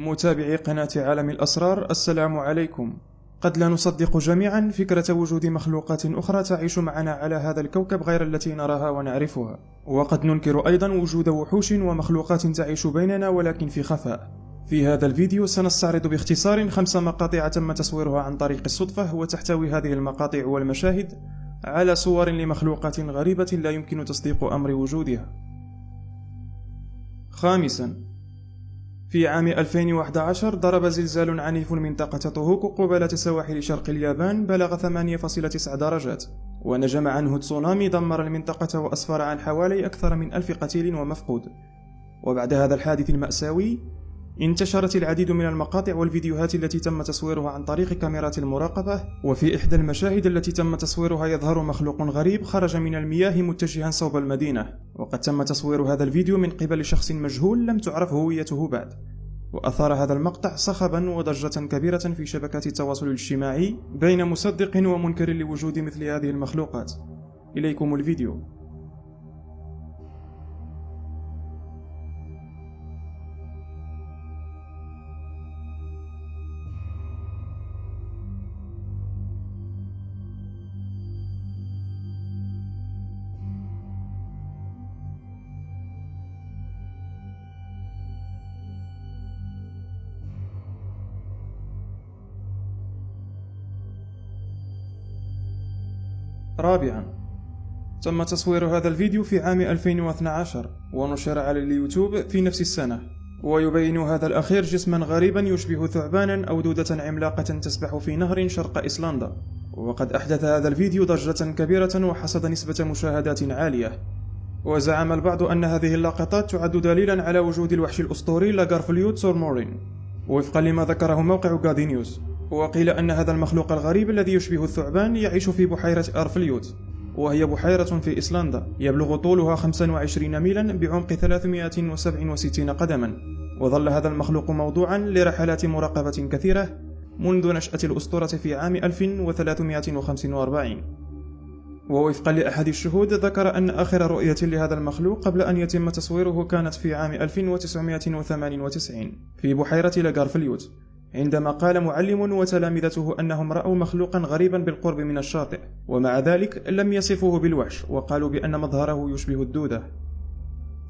متابعي قناة عالم الأسرار، السلام عليكم. قد لا نصدق جميعا فكرة وجود مخلوقات أخرى تعيش معنا على هذا الكوكب غير التي نراها ونعرفها، وقد ننكر أيضا وجود وحوش ومخلوقات تعيش بيننا ولكن في خفاء. في هذا الفيديو سنستعرض باختصار 5 مقاطع تم تصويرها عن طريق الصدفة، وتحتوي هذه المقاطع والمشاهد على صور لمخلوقات غريبة لا يمكن تصديق أمر وجودها. خامسا، في عام 2011 ضرب زلزال عنيف منطقة توهوكو قبالة سواحل شرق اليابان بلغ 8.9 درجات، ونجم عنه تسونامي دمر المنطقة وأسفر عن حوالي أكثر من 1000 قتيل ومفقود. وبعد هذا الحادث المأساوي انتشرت العديد من المقاطع والفيديوهات التي تم تصويرها عن طريق كاميرات المراقبة، وفي إحدى المشاهد التي تم تصويرها يظهر مخلوق غريب خرج من المياه متجها صوب المدينة، وقد تم تصوير هذا الفيديو من قبل شخص مجهول لم تعرف هويته بعد، وأثار هذا المقطع صخبا وضجة كبيرة في شبكات التواصل الاجتماعي بين مصدق ومنكر لوجود مثل هذه المخلوقات. إليكم الفيديو. رابعا، تم تصوير هذا الفيديو في عام 2012 ونشر على اليوتيوب في نفس السنة، ويبين هذا الأخير جسما غريبا يشبه ثعبانا أو دودة عملاقة تسبح في نهر شرق إيسلندا، وقد أحدث هذا الفيديو ضجة كبيرة وحصد نسبة مشاهدات عالية. وزعم البعض أن هذه اللقطات تعد دليلا على وجود الوحش الأسطوري لاغارفليوت سورمورين وفقا لما ذكره موقع غادي نيوز. وقيل أن هذا المخلوق الغريب الذي يشبه الثعبان يعيش في بحيرة أرفليوت، وهي بحيرة في إيسلندا يبلغ طولها 25 ميلا بعمق 367 قدما، وظل هذا المخلوق موضوعا لرحلات مراقبة كثيرة منذ نشأة الأسطورة في عام 1345. ووفقا لأحد الشهود ذكر أن آخر رؤية لهذا المخلوق قبل أن يتم تصويره كانت في عام 1998 في بحيرة لاغارفليوت، عندما قال معلم وتلامذته أنهم رأوا مخلوقا غريبا بالقرب من الشاطئ، ومع ذلك لم يصفوه بالوحش وقالوا بأن مظهره يشبه الدودة.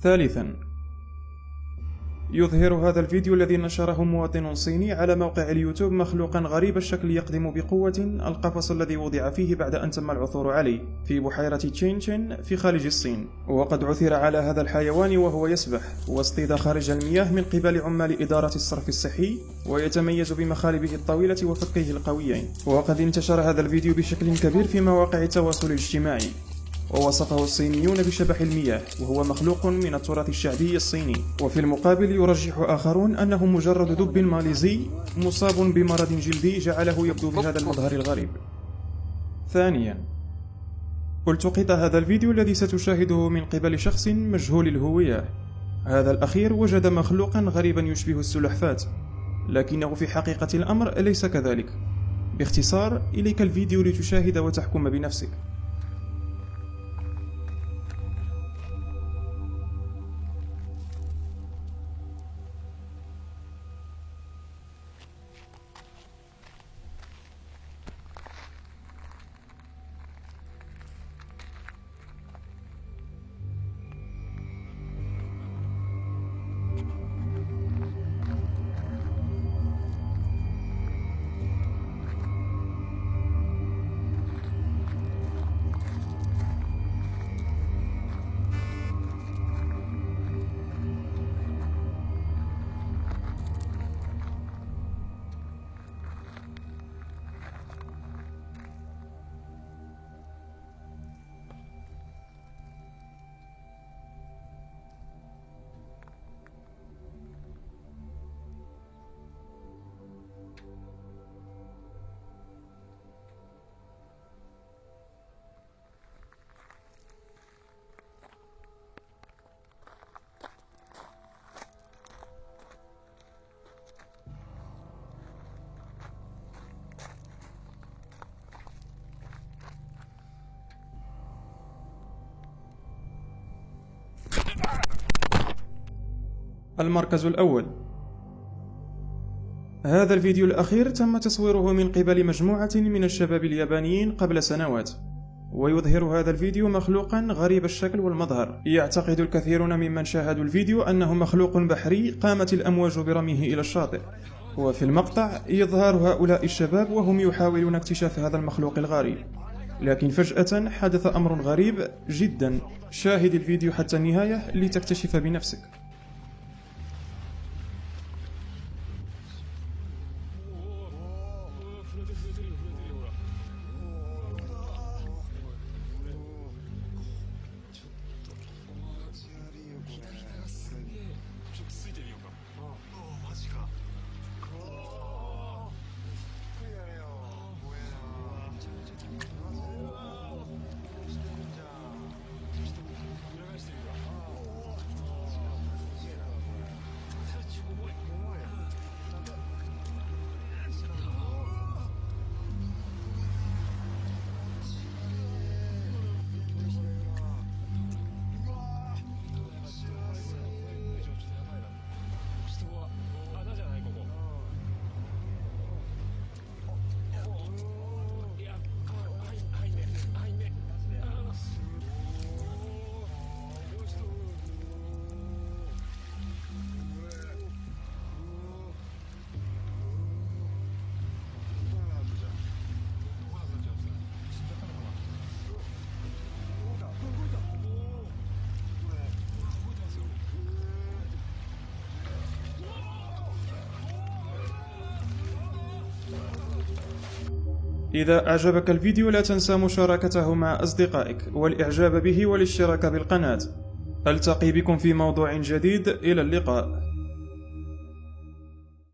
ثالثا، يظهر هذا الفيديو الذي نشره مواطن صيني على موقع اليوتيوب مخلوقا غريب الشكل يقدم بقوة القفص الذي وضع فيه بعد أن تم العثور عليه في بحيرة تشينشين في خارج الصين، وقد عثر على هذا الحيوان وهو يسبح واصطيد خارج المياه من قبل عمال إدارة الصرف الصحي، ويتميز بمخالبه الطويلة وفكيه القويين. وقد انتشر هذا الفيديو بشكل كبير في مواقع التواصل الاجتماعي، ووصفه الصينيون بشبح المياه، وهو مخلوق من التراث الشعبي الصيني. وفي المقابل يرجح آخرون أنه مجرد دب ماليزي مصاب بمرض جلدي جعله يبدو بهذا المظهر الغريب. ثانيا، التقط هذا الفيديو الذي ستشاهده من قبل شخص مجهول الهوية. هذا الأخير وجد مخلوقا غريبا يشبه السلحفاة، لكنه في حقيقة الأمر ليس كذلك. باختصار، إليك الفيديو لتشاهد وتحكم بنفسك. المركز الأول، هذا الفيديو الأخير تم تصويره من قبل مجموعة من الشباب اليابانيين قبل سنوات، ويظهر هذا الفيديو مخلوقا غريب الشكل والمظهر. يعتقد الكثيرون ممن شاهدوا الفيديو أنه مخلوق بحري قامت الأمواج برميه إلى الشاطئ. وفي المقطع يظهر هؤلاء الشباب وهم يحاولون اكتشاف هذا المخلوق الغريب، لكن فجأة حدث أمر غريب جدا. شاهد الفيديو حتى النهاية لتكتشف بنفسك. إذا أعجبك الفيديو لا تنسى مشاركته مع أصدقائك والإعجاب به والاشتراك بالقناة. ألتقي بكم في موضوع جديد، إلى اللقاء.